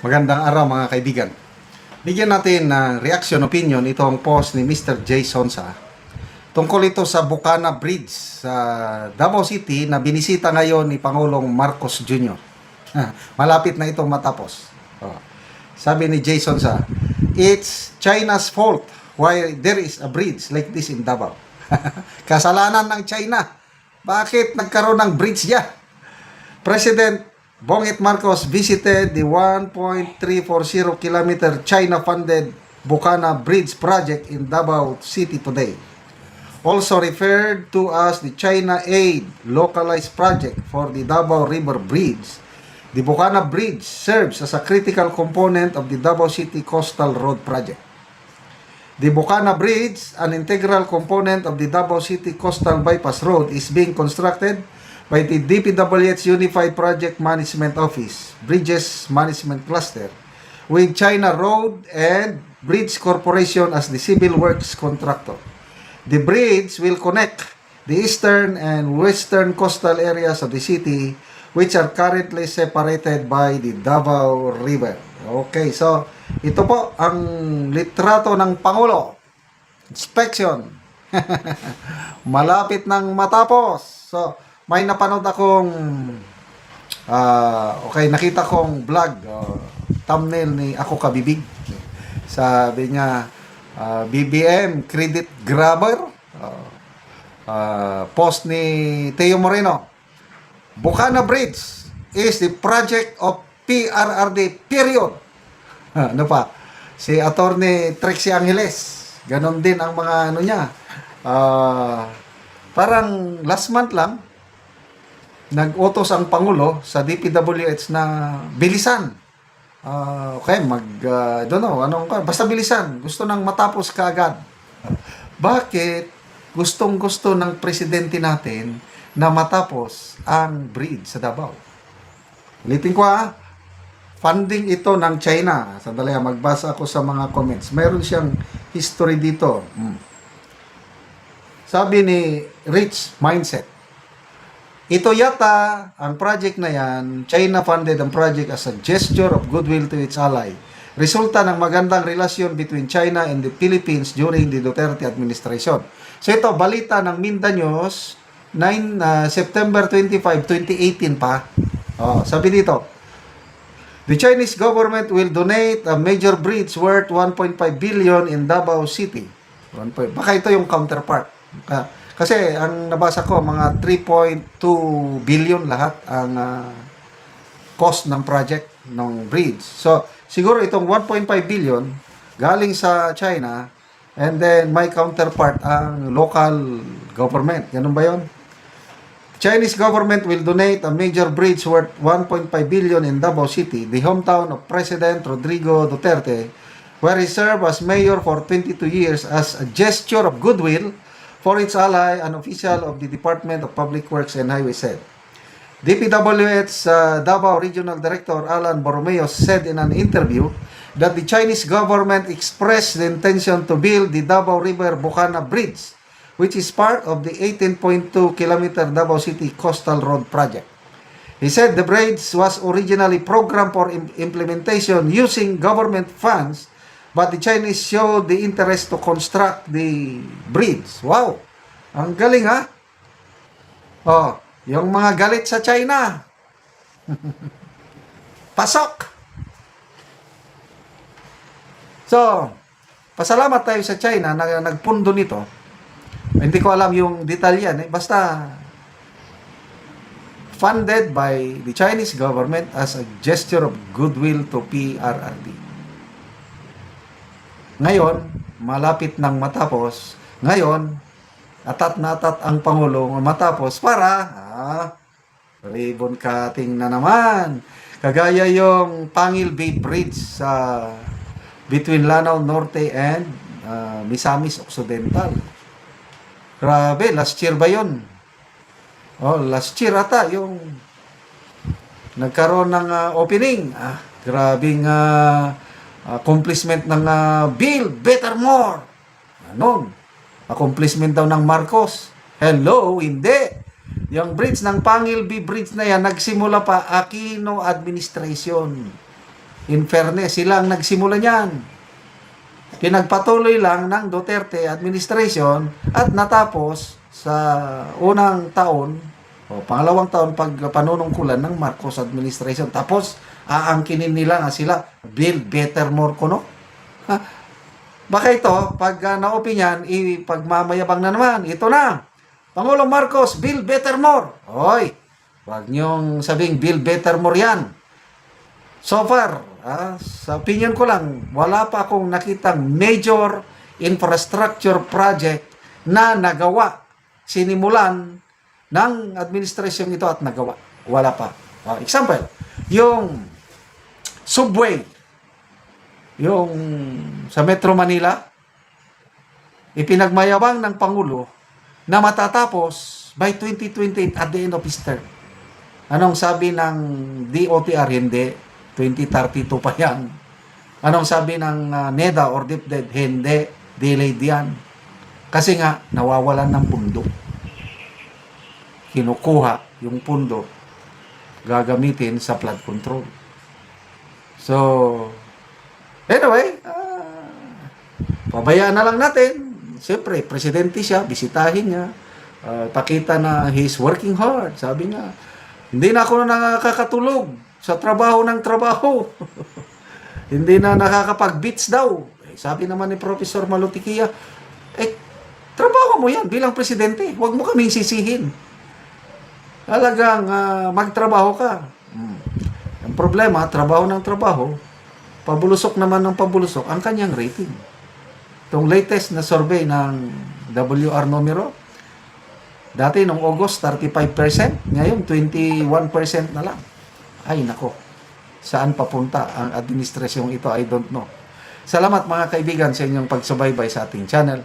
Magandang araw mga kaibigan. Bigyan natin ng reaction opinion itong post ni Mr. Jay Sonsa tungkol ito sa Bucana Bridge sa Davao City na binisita ngayon ni Pangulong Marcos Jr. Malapit na itong matapos. Sabi ni Jay Sonsa, "It's China's fault why there is a bridge like this in Davao." Kasalanan ng China. Bakit nagkaroon ng bridge diyan? President Bongbong Marcos visited the 1.340 kilometer China-funded Bucana Bridge project in Davao City today. Also referred to as the China Aid Localized Project for the Davao River Bridge, the Bucana Bridge serves as a critical component of the Davao City Coastal Road Project. The Bucana Bridge, an integral component of the Davao City Coastal Bypass Road, is being constructed by the DPWH Unified Project Management Office, Bridges Management Cluster, with China Road and Bridge Corporation as the civil works contractor. The bridge will connect the eastern and western coastal areas of the city, which are currently separated by the Davao River. Okay, so ito po ang litrato ng Pangulo. Inspection. Malapit nang matapos. So, may napanood akong nakita kong vlog, thumbnail ni Ako Kabibig. Sabi niya, BBM credit grabber. Post ni Teo Moreno, Bucana Bridge is the project of PRRD, period. Ano pa? Si Attorney Trixie Angeles, ganon din ang mga ano niya. Parang last month lang, nag-utos ang Pangulo sa DPWH na bilisan. Don't know, basta bilisan. Gusto nang matapos kaagad. Bakit gustong-gusto ng presidente natin na matapos ang bridge sa Davao? Ulitin ko funding ito ng China. Sandali magbasa ako sa mga comments. Mayroon siyang history dito. Sabi ni Rich Mindset, ito yata, ang project na yan, China funded ang project as a gesture of goodwill to its ally. Resulta ng magandang relasyon between China and the Philippines during the Duterte administration. So ito, balita ng Mindanews, September 25, 2018 pa. Sabi dito, the Chinese government will donate a major bridge worth 1.5 billion in Davao City. Baka ito yung counterpart. Kasi ang nabasa ko, mga 3.2 billion lahat ang cost ng project ng bridge. So, siguro itong 1.5 billion galing sa China and then may counterpart ang local government. Ganun ba yun? Chinese government will donate a major bridge worth 1.5 billion in Davao City, the hometown of President Rodrigo Duterte, where he served as mayor for 22 years as a gesture of goodwill for its ally, an official of the Department of Public Works and Highways said. DPWH Davao Regional Director Alan Borromeo said in an interview that the Chinese government expressed the intention to build the Davao River Bucana Bridge, which is part of the 18.2 kilometer Davao City Coastal Road Project. He said the bridge was originally programmed for implementation using government funds, but the Chinese showed the interest to construct the bridge. Wow! Ang galing yung mga galit sa China. Pasok! So, pasalamat tayo sa China na nagpundo nito. Hindi ko alam yung detalyan. Basta, funded by the Chinese government as a gesture of goodwill to PRRD. Ngayon, malapit nang matapos. Ngayon, atat na atat ang Pangulo matapos para ribbon cutting na naman. Kagaya yung Pangil Bay Bridge sa between Lanao Norte and Misamis Occidental. Grabe, last year ba yun? Last year ata yung nagkaroon ng opening. Grabing accomplishment ng Build Better More. Accomplishment daw ng Marcos. Hello, hindi. Yung bridge ng Pangil B Bridge na yan, nagsimula pa Aquino administration. In fairness, sila ang nagsimula niyan. Pinagpatuloy lang ng Duterte administration at natapos sa unang taon o pangalawang taon pag panunungkulan ng Marcos administration. Tapos, aangkinin nila na sila, build better more kuno. Ha? Baka ito, pag na-opinion, ipagmamayabang na naman. Ito na, Pangulong Marcos, build better more. Hoy, wag niyong sabing build better more yan. So far, sa opinion ko lang, wala pa akong nakitang major infrastructure project na nagawa, sinimulan ng administrasyon ito at nagawa. Wala pa. Example, yung subway, yung sa Metro Manila, ipinagmayabang ng Pangulo na matatapos by 2028 at the end of his term. Anong sabi ng DOTR? Hindi. 2032 pa yan. Anong sabi ng NEDA or DepEd? Hindi. Delayed yan. Kasi nga, nawawalan ng pundo. Kinukuha yung pundo, gagamitin sa flood control. So, anyway, pabayaan na lang natin. Siyempre, presidente siya, bisitahin niya, pakita na he's working hard. Sabi niya, hindi na ako nakakatulog sa trabaho ng trabaho. Hindi na nakakapag-beats daw. Sabi naman ni Professor Malutikia, trabaho mo yan bilang presidente. Huwag mo kaming sisihin. Talagang magtrabaho ka. Ang problema, trabaho ng trabaho, pabulusok naman ng pabulusok ang kanyang rating. Itong latest na survey ng WR numero, dati noong August, 35%, ngayon 21% na lang. Ay nako, saan papunta ang administrasyong ito? I don't know. Salamat mga kaibigan sa inyong pagsubaybay sa ating channel.